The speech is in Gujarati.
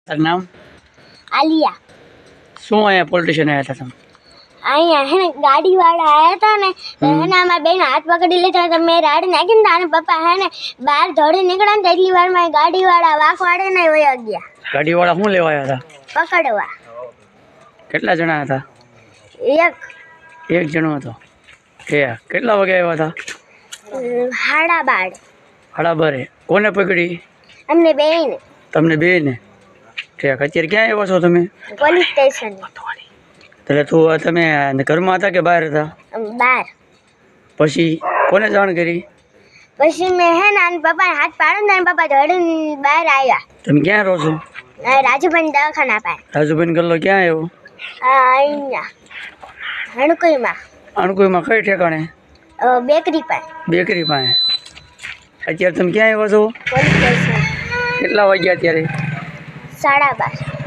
તારું નામ? આલિયા. શું અહીંયા પોલીસ સ્ટેશન આવ્યા હતા તમે? અહીંયા હે ને ગાડી વાળા આવ્યા હતા ને તો હે ને અમારા બેન હાથ પકડી લીધા તો મેં રાડી નાખી ને અને પપ્પા હે ને બહાર દોડી નીકળ્યા ને એટલી વારમાં ગાડી વાળા વાંક વાળે ને વયા ગયા. ગાડી વાળા શું લેવા આવ્યા હતા? પકડવા. કેટલા જણા હતા? એક જણો હતો. કેટલા વાગે આવ્યા હતા? 12:30. 12:30. કોને પકડી? અમને બેન. તમને બે ને? અત્યારે ક્યાં આવ્યા છો તમે? Police station. એટલે તમે ઘરમાં હતા કે બહાર હતા? બહાર. પછી કોને જાણ કરી? પછી મેં હે ને આને પપ્પાને હાથ પાડ્યો ને પપ્પા દોડીને બહાર આવ્યા. તમે ક્યાં રહો છો? રાજુભાઈ દવાખાના પાસે. રાજુભાઈ ગલ્લો ક્યાં આવ્યો? અહીંયા હણકુઈમાં. અણકુઈમાં કઈ ઠેકાણે? બેકરી પાસે. બેકરી પાસે. અત્યારે તમે ક્યાં આવ્યા છો? Police station. કેટલા વાગ્યા અત્યારે? 12:30.